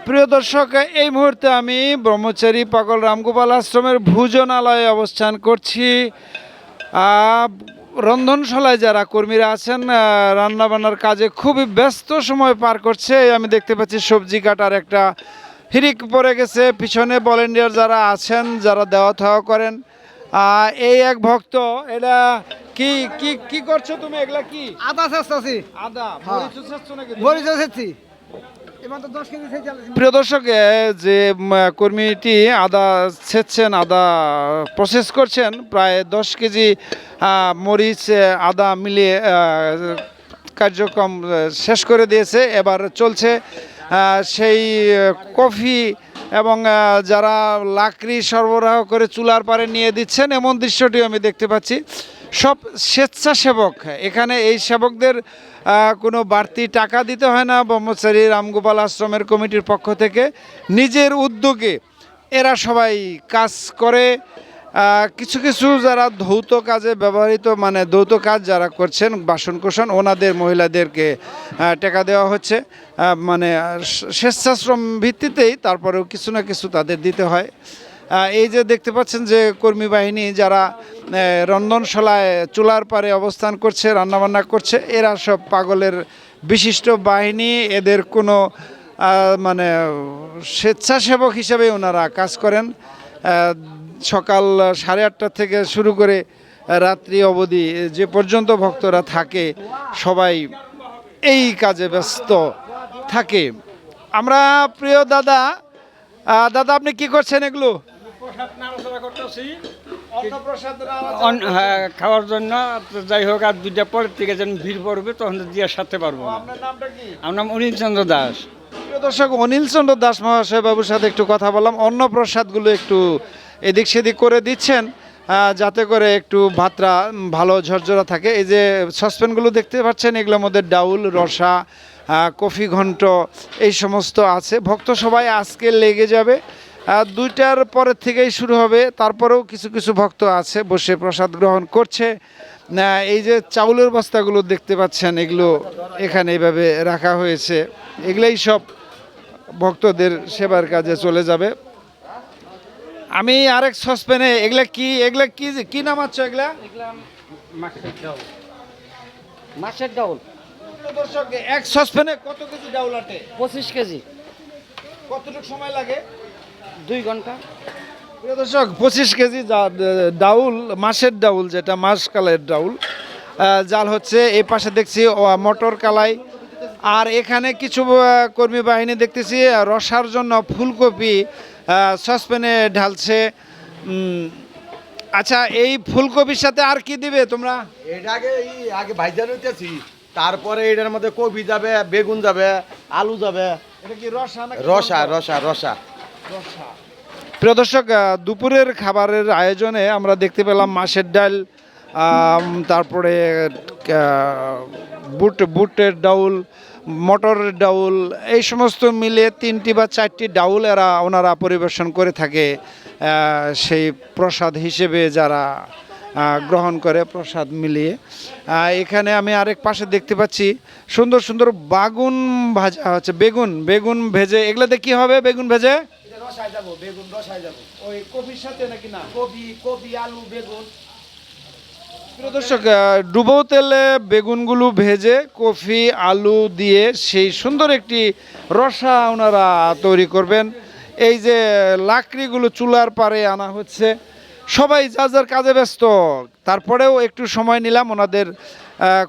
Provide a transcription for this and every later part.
প্রিয় দর্শক, এই মুহূর্তে আমি ব্রহ্মচারী পাগল রামগোপাল আশ্রমের ভোজনালয়ে অবস্থান করছি। রন্ধনশালায় যারা কর্মীরা আছেন রান্নাবান্নার কাজে খুবই ব্যস্ত সময় পার করছে। আমি দেখতে পাচ্ছি সবজি কাটার একটা হিরিক পড়ে গেছে। পিছনে ভলেন্টিয়ার যারা আছেন, যারা দেওয়া থাওয়া করেন। এই এক ভক্ত, এটা কি কি কি করছো তুমি? এগুলা কি? আদা চাচ্ছি। আদা মরিচ চাচ্ছ নাকি? মরিচ চাচ্ছি। প্রিয় দর্শক, যে কর্মীটি আদা ছেঁচছেন, আদা প্রসেস করছেন, প্রায় 10 কেজি মরিচ আদা মিলিয়ে কার্যক্রম শেষ করে দিয়েছে। এবার চলছে সেই কফি এবং যারা লাকড়ি সরবরাহ করে চুলার পারে নিয়ে দিচ্ছেন, এমন দৃশ্যটি আমি দেখতে পাচ্ছি। সব স্বেচ্ছাসেবক এখানে। এই সেবকদের কোনো বাড়তি টাকা দিতে হয় না। ব্রহ্মচারী রামগোপাল আশ্রমের কমিটির পক্ষ থেকে নিজের উদ্যোগে এরা সবাই কাজ করে। কিছু কিছু যারা ধৌত কাজে ব্যবহৃত, মানে ধৌত কাজ যারা করছেন, বাসন কোসন, ওনাদের মহিলাদেরকে টাকা দেওয়া হচ্ছে। মানে স্বেচ্ছাশ্রম ভিত্তিতেই, তারপরেও কিছু না কিছু তাদের দিতে হয়। এই যে দেখতে পাচ্ছেন যে কর্মী বাহিনী যারা রন্ধনশালায় চুলার পারে অবস্থান করছে, রান্নাবান্না করছে, এরা সব পাগলের বিশিষ্ট বাহিনী। এদের কোনো মানে স্বেচ্ছাসেবক হিসেবে ওনারা কাজ করেন। সকাল 8:30 থেকে শুরু করে রাত্রি অবধি যে পর্যন্ত ভক্তরা থাকে, সবাই এই কাজে ব্যস্ত থাকে। আমরা প্রিয় দাদা, আপনি কি করছেন এগুলো? হ্যাঁ, খাওয়ার জন্য। যাই হোক, আর 2টা পরের থেকে যেন ভিড় পড়বে, তখন দিয়ে সারতে পারবো না। আপনার নামটা কি? আমার নাম অনিল চন্দ্র দাস। প্রিয় দর্শক, অনিল চন্দ্র দাস মহাশয় বাবুর সাথে একটু কথা বললাম। অন্নপ্রসাদগুলো একটু এদিক সেদিক করে দিচ্ছেন যাতে করে একটু ভাতটা ভালো ঝরঝরা থাকে। এই যে সসপ্যানগুলো দেখতে পাচ্ছেন, এগুলোর মধ্যে ডাউল, রসা, কফি ঘন্ট এই সমস্ত আছে। ভক্ত সবাই আজকে লেগে যাবে। 2টার পরের থেকেই শুরু হবে। তারপরেও কিছু কিছু ভক্ত আছে বসে প্রসাদ গ্রহণ করছে। এই যে চাউলের বস্তাগুলো দেখতে পাচ্ছেন, এগুলো এখানে এইভাবে রাখা হয়েছে। এগুলাই সব ভক্তদের সেবার কাজে চলে যাবে। আমি আরেক সসপ্যানে, এগুলা কি কি নামাচ্ছ? এগুলা মাছের ডাউল। দর্শক, এক সসপ্যানে কত কেজি ডাউল আটে? 25 কেজি। কতটুকু সময় লাগে? 2 ঘন্টা। প্রিয় দর্শক, 25 কেজি ডাউল, মাছের ডাউল, যেটা মাসকালের ডাউল জাল হচ্ছে। এই পাশে দেখছি মটর কালাই। আর এখানে কিছু কর্মী বাহিনী দেখতেছি রসার জন্য ফুলকপি সসপ্যানে ঢালছে। আচ্ছা, এই ফুলকপির সাথে আর কি দিবে তোমরা? এটা আগে ভাইজা নিতেছি, তারপরে এটার মধ্যে কপি যাবে, বেগুন যাবে, আলু যাবে। এটা কি রসা নাকি? রসা রসা রসা। প্রিয় দর্শক, দুপুরের খাবারের আয়োজনে আমরা দেখতে পেলাম মাছের ডাল, তারপরে বুটের ডাউল, মটরের ডাউল, এই সমস্ত মিলে 3টি বা 4টি ডাউল ওনারা পরিবেশন করে থাকে সেই প্রসাদ হিসেবে যারা গ্রহণ করে, প্রসাদ মিলিয়ে। এখানে আমি আরেক পাশে দেখতে পাচ্ছি সুন্দর সুন্দর বাগুন ভাজা হচ্ছে। বেগুন ভেজে। এগুলোতে কি হবে বেগুন ভেজে? রসায় যাবো, বেগুন রসায় যাবো। ওই কপির সাথে নাকি না? কপি আলু বেগুন। প্রিয় দর্শক, ডুবো তেলে বেগুনগুলো ভেজে কফি আলু দিয়ে সেই সুন্দর একটি রসা ওনারা তৈরি করবেন। এই যে লাকড়িগুলো চুলার পারে আনা হচ্ছে, সবাই যার যার কাজে ব্যস্ত। তারপরেও একটু সময় নিলাম, ওনাদের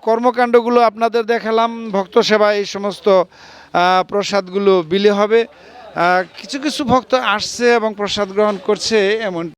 কর্মকাণ্ডগুলো আপনাদের দেখালাম। ভক্ত সেবা এই সমস্ত প্রসাদগুলো বিলি হবে। কিছু কিছু ভক্ত আসছে এবং প্রসাদ গ্রহণ করছে এমন